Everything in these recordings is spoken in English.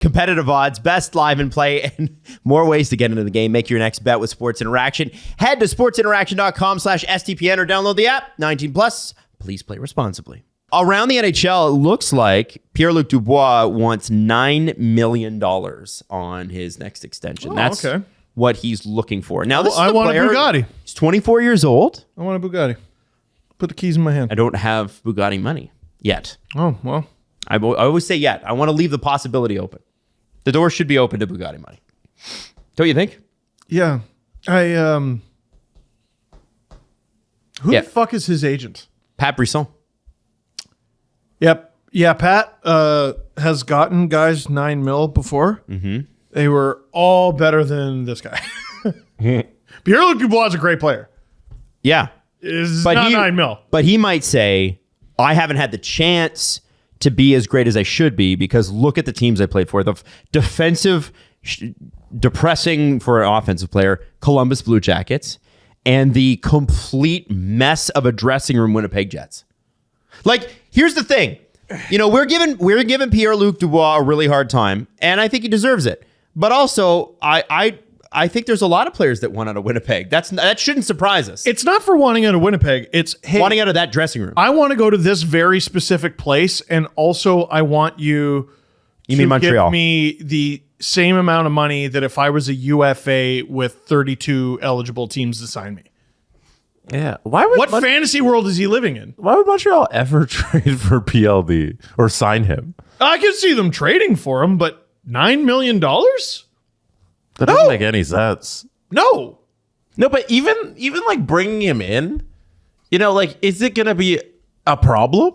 competitive odds, best live and play, and more ways to get into the game. Make your next bet with Sports Interaction. Head to sportsinteraction.com/STPN or download the app. 19 plus. Please play responsibly. Around the NHL, it looks like Pierre-Luc Dubois wants $9 million on his next extension. That's what he's looking for. Now, this is I want a Bugatti. He's 24 years old. I want a Bugatti. Put the keys in my hand. I don't have Bugatti money yet. Oh, well. I always say yet. I want to leave the possibility open. The door should be open to Bugatti money. Don't you think? Yeah. Who the fuck is his agent? Pat Brisson. Yep. Yeah, Pat has gotten guys $9 million before. Mm-hmm. They were all better than this guy. Pierre-Luc Dubois is a great player. Yeah. It's not $9 million. But he might say, I haven't had the chance to be as great as I should be because look at the teams I played for. The defensive, depressing for an offensive player, Columbus Blue Jackets, and the complete mess of a dressing room Winnipeg Jets. Like, here's the thing. You know, we're giving Pierre-Luc Dubois a really hard time, and I think he deserves it. But also, I think there's a lot of players that want out of Winnipeg. That shouldn't surprise us. It's not for wanting out of Winnipeg. It's wanting out of that dressing room. I want to go to this very specific place, and also I want you to mean Montreal? Give me the same amount of money that if I was a UFA with 32 eligible teams to sign me. Yeah. What fantasy world is he living in? Why would Montreal ever trade for PLD or sign him? I can see them trading for him, but $9 million? That doesn't make any sense. No, but even like bringing him in, you know, like, is it going to be a problem?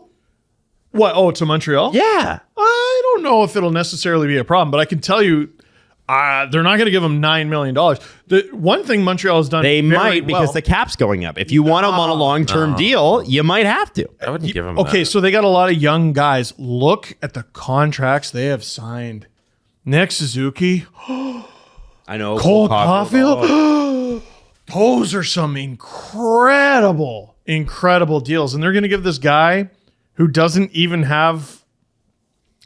What? Oh, to Montreal? Yeah. I don't know if it'll necessarily be a problem, but I can tell you they're not going to give him $9 million. The one thing Montreal has done, they might because the cap's going up. If you want him on a long-term deal, you might have to. I wouldn't give him Okay, that. so they got a lot of young guys. Look at the contracts they have signed. Nick Suzuki. I know. Cole Caulfield. Those are some incredible deals. And they're going to give this guy who doesn't even have,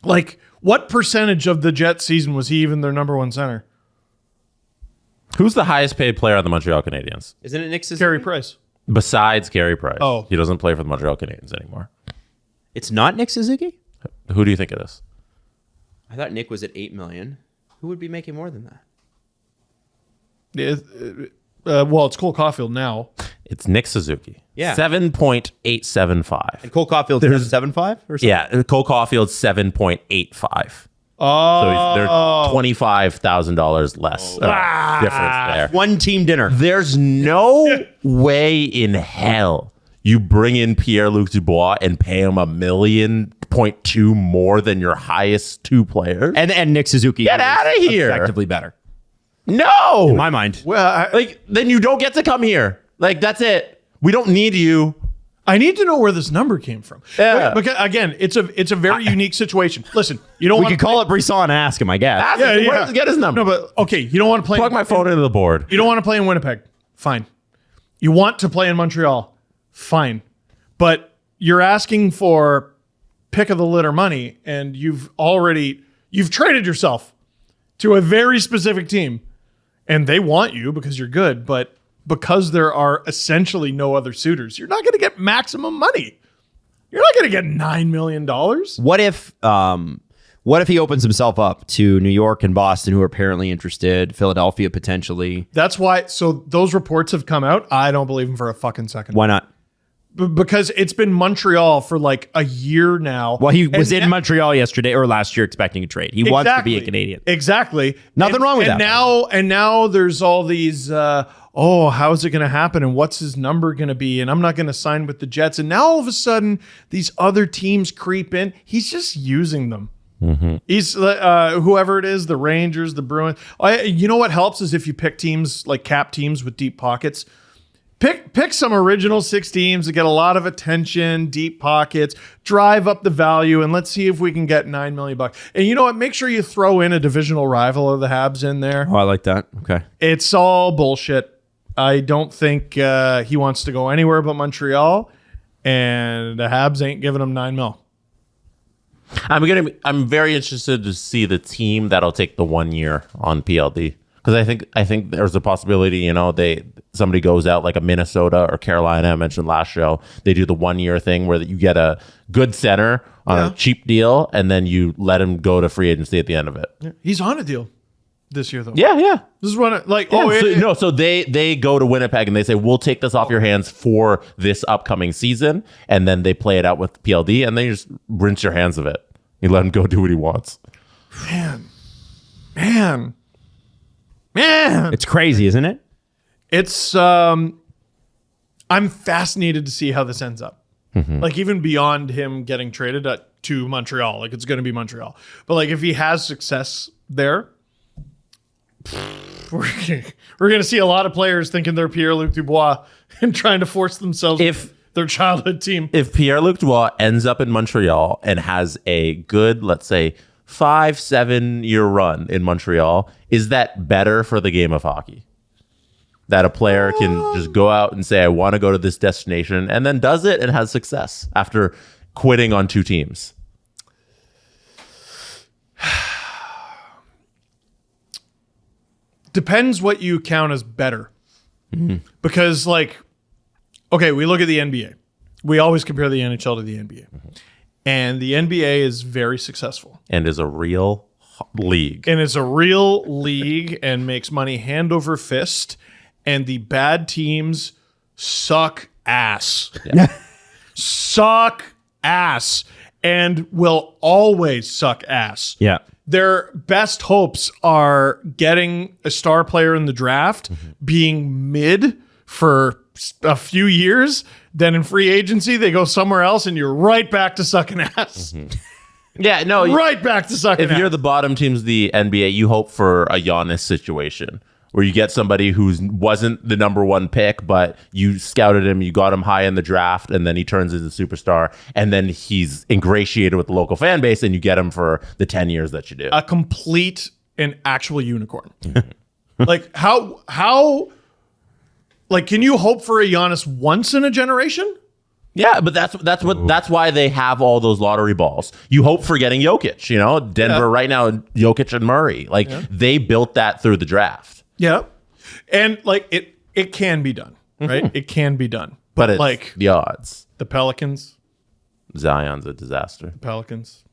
like, what percentage of the Jets season was he even their number one center? Who's the highest paid player on the Montreal Canadiens? Isn't it Nick Suzuki? Carey Price. Besides Carey Price. Oh. He doesn't play for the Montreal Canadiens anymore. It's not Nick Suzuki? Who do you think it is? I thought Nick was at $8 million. Who would be making more than that? Well, it's Cole Caulfield now. It's Nick Suzuki. Yeah. 7.875. And Cole Caulfield's 7.5 or something? Yeah, Cole Caulfield's 7.85. Oh. So they're $25,000 less difference there. One team dinner. There's no way in hell you bring in Pierre-Luc Dubois and pay him $1.2 million more than your highest two players. And Nick Suzuki. Get out of here. Objectively better. No. In my mind. Well, then you don't get to come here. Like, that's it. We don't need you. I need to know where this number came from. Yeah. Because again, it's a very unique situation. Listen, you don't We want could call it Brisson and ask him, I guess. Ask him, where does he get his number? No, but okay, you don't want to play. Plug my phone into the board. You don't want to play in Winnipeg. Fine. You want to play in Montreal. Fine. But you're asking for pick of the litter money, and you've traded yourself to a very specific team, and they want you because you're good, but because there are essentially no other suitors, you're not going to get maximum money. You're not going to get $9 million. What if he opens himself up to New York and Boston, who are apparently interested, Philadelphia potentially? That's why. So those reports have come out. I don't believe him for a fucking second. Why not? Because it's been Montreal for like a year now. Well, he was in Montreal yesterday or last year expecting a trade. He wants to be a Canadian. Exactly. Nothing wrong with that. Now there's all these, how's it going to happen? And what's his number going to be? And I'm not going to sign with the Jets. And now all of a sudden, these other teams creep in. He's just using them. Mm-hmm. He's whoever it is, the Rangers, the Bruins. You know what helps is if you pick teams like cap teams with deep pockets. Pick some original six teams that get a lot of attention, deep pockets, drive up the value, and let's see if we can get $9 million. And you know what? Make sure you throw in a divisional rival of the Habs in there. Oh, I like that. Okay. It's all bullshit. I don't think he wants to go anywhere but Montreal, and the Habs ain't giving him $9 million. I'm very interested to see the team that'll take the 1 year on PLD, because I think there's a possibility, somebody goes out like a Minnesota or Carolina, I mentioned last show. They do the 1 year thing where you get a good center on a cheap deal, and then you let him go to free agency at the end of it. Yeah. He's on a deal this year, though. Yeah. This is what So they go to Winnipeg and they say, we'll take this off your hands for this upcoming season, and then they play it out with PLD, and then you just rinse your hands of it. You let him go do what he wants. Man. It's crazy, isn't it? It's I'm fascinated to see how this ends up. Like, even beyond him getting traded to Montreal, like, it's going to be Montreal. But like, if he has success there, we're going to see a lot of players thinking they're Pierre-Luc Dubois and trying to force themselves with their childhood team. If Pierre-Luc Dubois ends up in Montreal and has a good, let's say, 5-7 year run in Montreal, is that better for the game of hockey? That a player can just go out and say, I want to go to this destination, and then does it and has success after quitting on 2 teams? Depends what you count as better. Because, like, okay, we look at the NBA. We always compare the NHL to the NBA. And the NBA is very successful. And is a real league. And it's a real league and makes money hand over fist. And the bad teams suck ass. Suck ass. And will always suck ass. Yeah. Their best hopes are getting a star player in the draft, being mid for a few years. Then in free agency, they go somewhere else, and you're right back to sucking ass. Yeah, no. Right back to sucking ass. If you're the bottom teams of the NBA, you hope for a Giannis situation where you get somebody who wasn't the number 1 pick, but you scouted him, you got him high in the draft, and then he turns into a superstar, and then he's ingratiated with the local fan base, and you get him for the 10 years that you do. A complete and actual unicorn. Like, how like, can you hope for a Giannis once in a generation? Yeah, but that's why they have all those lottery balls. You hope for getting Jokic, Denver right now, Jokic and Murray. Like, they built that through the draft. Yeah. And like, it can be done, right? It can be done. But it's like the odds. the Pelicans, Zion's a disaster. Pelicans,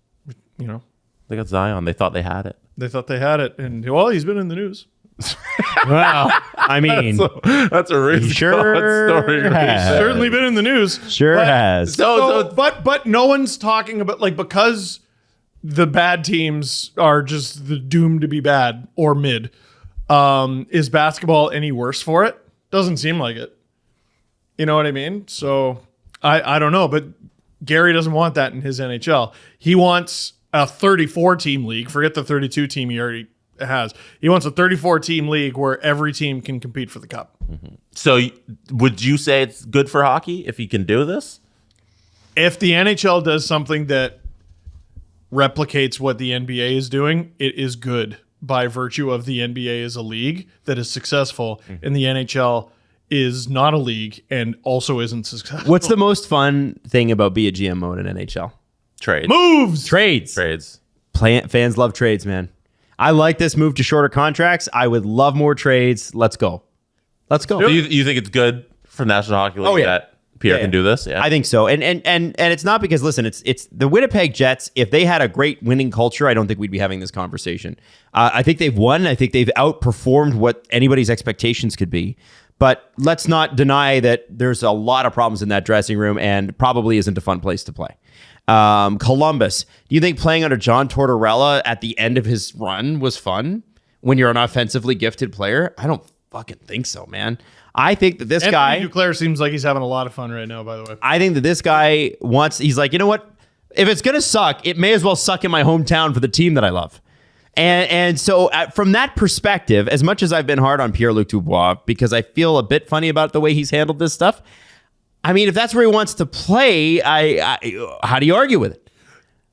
They got Zion. They thought they had it. they thought they had it. And well, he's been in the news. Well, I mean, That's a really sure story. has. Certainly been in the news. Sure has. But no one's talking about, like, because the bad teams are just doomed to be bad or mid. Is basketball any worse for it? Doesn't seem like it. You know what I mean? So I don't know, but Gary doesn't want that in his NHL. He wants a 34 team league. Forget the 32 team he already has. He wants a 34 team league where every team can compete for the cup. So would you say it's good for hockey if he can do this? If the NHL does something that replicates what the NBA is doing, it is good by virtue of the NBA is a league that is successful, and the NHL is not a league and also isn't successful. What's the most fun thing about be a GM mode in NHL? Trades. moves? Trades. Fans love trades, man. I like this move to shorter contracts. I would love more trades. Let's go. So you think it's good for National Hockey League that Pierre can do this? Yeah, I think so. And it's not because, listen, it's the Winnipeg Jets. If they had a great winning culture, I don't think we'd be having this conversation. I think they've won. I think they've outperformed what anybody's expectations could be. But let's not deny that there's a lot of problems in that dressing room and probably isn't a fun place to play. Columbus, do you think playing under John Tortorella at the end of his run was fun when you're an offensively gifted player? I don't fucking think so, man. I think that this guy... Anthony Duclair seems like he's having a lot of fun right now, by the way. I think that this guy he's like, you know what? If it's going to suck, it may as well suck in my hometown for the team that I love. And so from that perspective, as much as I've been hard on Pierre-Luc Dubois, because I feel a bit funny about the way he's handled this stuff, I mean, if that's where he wants to play, how do you argue with it?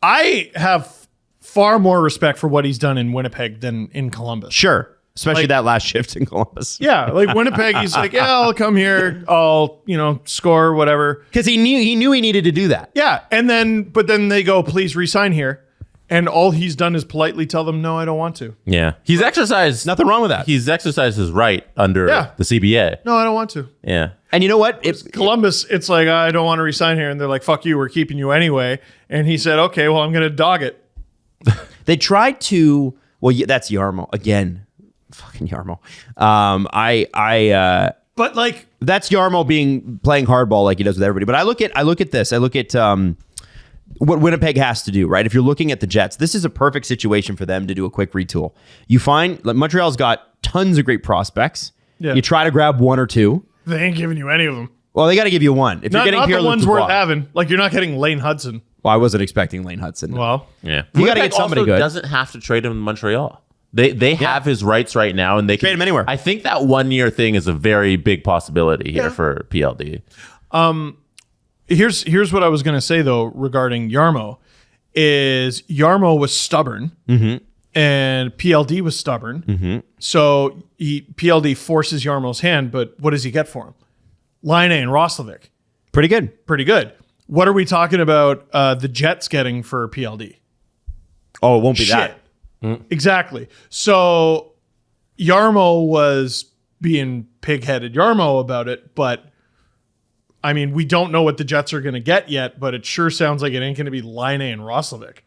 I have far more respect for what he's done in Winnipeg than in Columbus. Sure. Especially that last shift in Columbus. Yeah, like Winnipeg, he's like, yeah, I'll come here, I'll score whatever. Because he knew he needed to do that. Yeah, but then they go, please resign here, and all he's done is politely tell them, no, I don't want to. Yeah. He's exercised. Nothing wrong with that. He's exercised his right under the CBA. No, I don't want to. Yeah. And you know what? Columbus, it's like, I don't want to resign here, and they're like, fuck you, we're keeping you anyway. And he said, okay, well, I'm going to dog it. They tried to. Well, that's Yarmo again. Fucking Yarmo. But like, that's Yarmo playing hardball like he does with everybody. But I look at this. I look at what Winnipeg has to do, right? If you're looking at the Jets, this is a perfect situation for them to do a quick retool. You find like Montreal's got tons of great prospects. Yeah. You try to grab one or two. they ain't giving you any of them. Well, they got to give you one. If you're getting Not the Pierre-Luc ones Dubois. worth having. Like, you're not getting Lane Hudson. Well, I wasn't expecting Lane Hudson. Well, Yeah. You gotta Winnipeg get somebody also good. Doesn't have to trade him in Montreal. They have his rights right now, and they Trade can him anywhere. I think that 1 year thing is a very big possibility here for PLD. here's what I was going to say, though, regarding Yarmo, is Yarmo was stubborn, and PLD was stubborn. So PLD forces Yarmo's hand, but what does he get for him? Line A and Roslovic. Pretty good. Pretty good. What are we talking about the Jets getting for PLD? Oh, it won't be Shit. that. Exactly. So Yarmo was being pig-headed Yarmo about it, but I mean, we don't know what the Jets are going to get yet, but it sure sounds like it ain't going to be Line A and Roslovic.